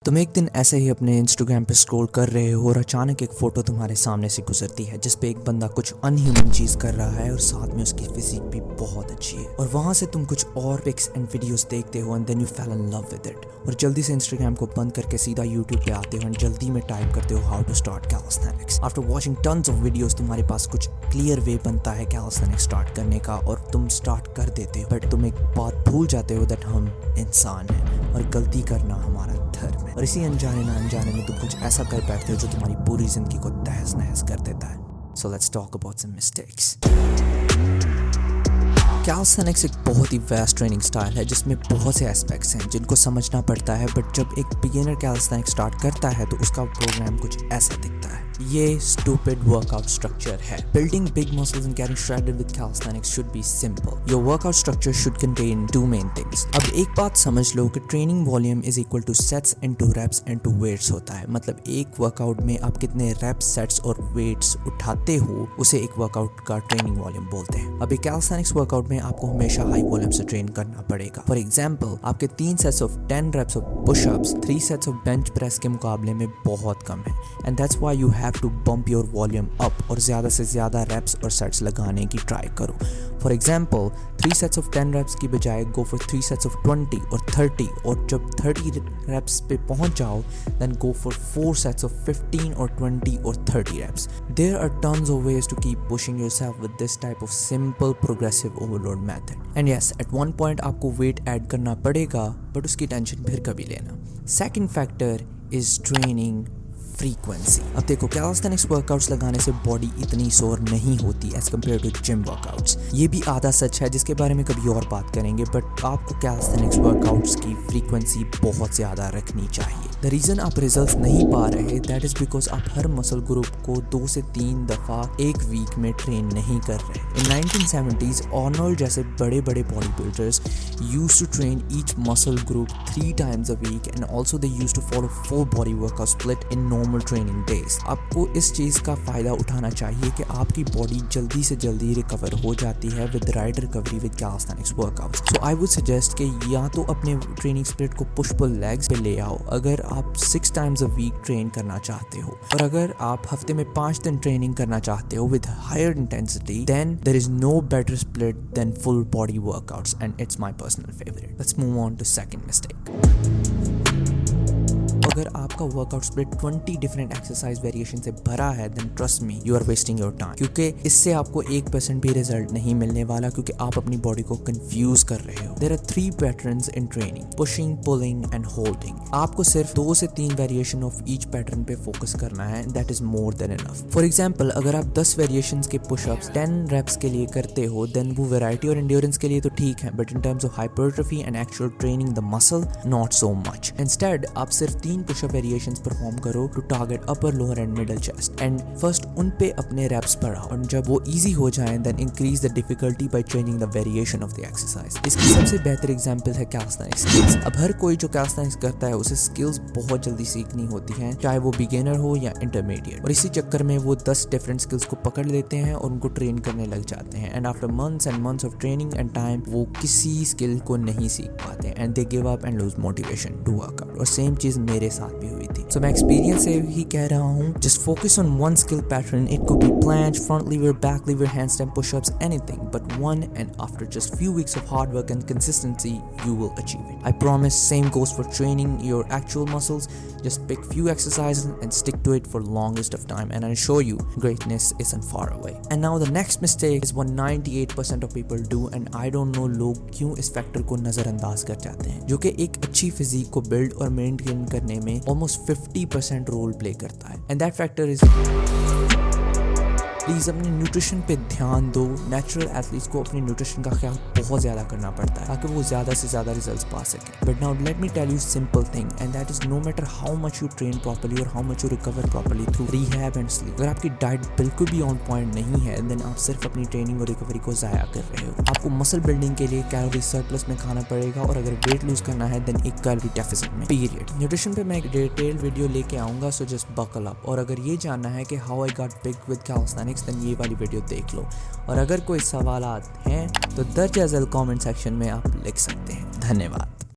तुम एक दिन ऐसे ही अपने इंस्टाग्राम पे स्क्रॉल कर रहे हो और अचानक एक फोटो तुम्हारे सामने से गुजरती है जिसपे एक बंदा कुछ अनह्यूमन चीज कर रहा है और साथ में उसकी फिजिक भी बहुत अच्छी है। और वहां से तुम कुछ और पिक्स एंड वीडियोस देखते हो and then you fell in love with it और जल्दी से इंस्टाग्राम को बंद करके सीधा यूट्यूब पे आते हो एंड जल्दी में टाइप करते हो how to start calisthenics. After watching tons of videos तुम्हारे पास कुछ क्लियर वे बनता है कैलिस्थेनिक्स स्टार्ट करने का और तुम स्टार्ट कर देते हो। बट तुम एक बात भूल जाते हो दैट हम इंसान हैं और गलती करना हमारा धर्म है। और इसी अनजाने ना अनजाने में तुम कुछ ऐसा कर बैठते हो जो तुम्हारी पूरी जिंदगी को तहस नहस कर देता है। So let's talk about some mistakes. Calisthenics एक बहुत ही वास्ट ट्रेनिंग स्टाइल है जिसमें बहुत से एस्पेक्ट्स हैं जिनको समझना पड़ता है। बट जब एक बिगिनर कैलिस्थेनिक्स स्टार्ट करता है तो उसका प्रोग्राम कुछ ऐसा दिखता है। ये स्टूपिड वर्कआउट स्ट्रक्चर है। Building big muscles and getting shredded with calisthenics should be simple. Your workout structure should contain two main things. अब एक बात समझ लो कि training volume is equal to sets into reps into weights होता है। मतलब एक वर्कआउट में आप कितने रेप्स, सेट्स और वेट्स उठाते हो उसे एक वर्कआउट का ट्रेनिंग वॉल्यूम बोलते हैं। अब एक कैलिस्थेनिक्स वर्कआउट में आपको हमेशा हाई वॉल्यूम से ट्रेन करना पड़ेगा। फॉर एग्जाम्पल आपके 3 sets of 10 reps of pushups 3 sets of bench press के मुकाबले में बहुत कम है and that's why you have to bump your volume up और ज्यादा से ज्यादा रेप्स और सेट्स लगाने की ट्राई करो। For example 3 sets of 10 reps की बजाय गो फॉर 3 सेट्स ऑफ 20 और 30 और जब 30 रेप्स पे पहुंच जाओ then go for 4 sets of 15 और 20 और 30 reps. There are tons of ways to keep pushing yourself with this type of simple progressive overload method. And yes, at one point आपको weight add करना पड़ेगा but उसकी tension फिर कभी लेना। Second factor is training frequency. अब देखो calisthenics workouts लगाने से बॉडी इतनी सोर नहीं होती as compared to gym workouts. ये भी आधा सच है जिसके बारे में कभी और बात करेंगे। बट आपको कैलिस्थेनिक्स वर्कआउट्स की फ्रीक्वेंसी बहुत ज़्यादा रखनी चाहिए। द रीज़न आप रिजल्ट्स नहीं पा रहे दैट इज़ बिकॉज आप हर मसल ग्रुप को 2 से 3 दफ़ा एक वीक में ट्रेन नहीं कर रहे। इन 1970s आर्नोल्ड जैसे बड़े बड़े body builders used to train each muscle group 3 times a week and also they used to follow 4 body workout split in normal training days. आपको इस चीज़ का फ़ायदा उठाना चाहिए कि आपकी बॉडी जल्दी से जल्दी रिकवर हो जाती है with right recovery with calisthenics workouts. So I would suggest कि या तो अपने ट्रेनिंग स्प्लिट को पुश पुल लेग्स पे ले आओ अगर आप 6 times a week ट्रेन करना चाहते हो, और अगर आप हफ्ते में 5 दिन ट्रेनिंग करना चाहते हो with higher intensity then there is no better split than full body workouts and it's my personal favourite. Let's move on to second mistake. अगर आपका workout split 20 different exercise variation से भरा है then trust me you are wasting your time, क्योंकि इससे आपको 1% भी result नहीं मिलने वाला क्योंकि आप अपनी बॉडी को कंफ्यूज कर रहे हो। There are 3 patterns in training, pushing, pulling and holding. आपको सिर्फ 2 से 3 वेरिएशन ऑफ ईच पैटर्न पे फोकस करना है, that is more than enough. For example अगर आप 10 वेरिएशन के पुशअप्स 10 रेप्स के लिए करते हो देन वो वेराइटी और एंड्योरेंस के लिए तो ठीक है, but in terms of hypertrophy and actual training the muscle not so much. Instead आप सिर्फ 3 पुशअप वेरिएशंस परफॉर्म करो to target upper, lower and middle chest and first उन पे अपने रेप्स बढ़ाओ और जब वो इजी हो जाएं then increase the difficulty by changing the variation of the exercise. इसकी सबसे बेहतर एग्जांपल है कैलिस्थेनिक्स स्किल्स। अब हर कोई जो कैलिस्थेनिक्स करता है उसे स्किल्स बहुत जल्दी सीखनी होती हैं, चाहे वो बिगिनर हो या इंटरमीडिएट, और इसी चक्कर में वो 10 डिफरेंट स्किल्स को पकड़ लेते हैं और उनको ट्रेन करने लग जाते हैं and after months and months of training and time वो किसी स्किल को नहीं सीख पाते and they give up and lose motivation to workout. और सेम चीज मेरे साथ भी हुई थी। सो मैं एक्सपीरियंस से ही कह रहा हूँ, just focus on one skill pattern. It could be planche, front lever, back lever, handstand push-ups, anything but one, and after just few weeks of hard work and consistency you will achieve it. I promise. Same goes for training your actual muscles. Just pick few exercises and stick to it for longest of time and I assure you greatness isn't far away. And now the next mistake is what 98% of people do and I don't know लोग क्यों इस factor को नजरअंदाज कर जाते हैं, जो कि एक अच्छी फिजिक को बिल्ड और मेंटेन करने में almost 50% रोल प्ले करता है। And that factor is please अपने न्यूट्रिशन पे ध्यान दो। नेचुरल एथलीट्स को अपने न्यूट्रिशन का ख्याल बहुत ज़्यादा करना पड़ता है ताकि वो ज़्यादा से ज़्यादा रिजल्ट्स पा सकें। But now let me tell you simple thing and that is no matter how much you train properly और how much you recover properly through rehab and sleep, अगर आपकी डाइट बिल्कुल भी ऑन पॉइंट नहीं है then आप सिर्फ अपनी ट्रेनिंग और रिकवरी को ज़ाया कर रहे हो। आपको मसल बिल्डिंग के लिए कैलोरी सरप्लस में खाना पड़ेगा और अगर वेट लूज करना है देन एक कैलोरी डेफिसिट में, पीरियड। न्यूट्रिशन पे मैं एक डिटेल वीडियो लेके आऊँगा, सो जस्ट बकल अप। और अगर ये जानना है कि how I got big with calisthenics then ये वाली वीडियो देख लो। और अगर कोई सवालात हैं तो दर्ज अज़ल कमेंट सेक्शन में आप लिख सकते हैं। धन्यवाद।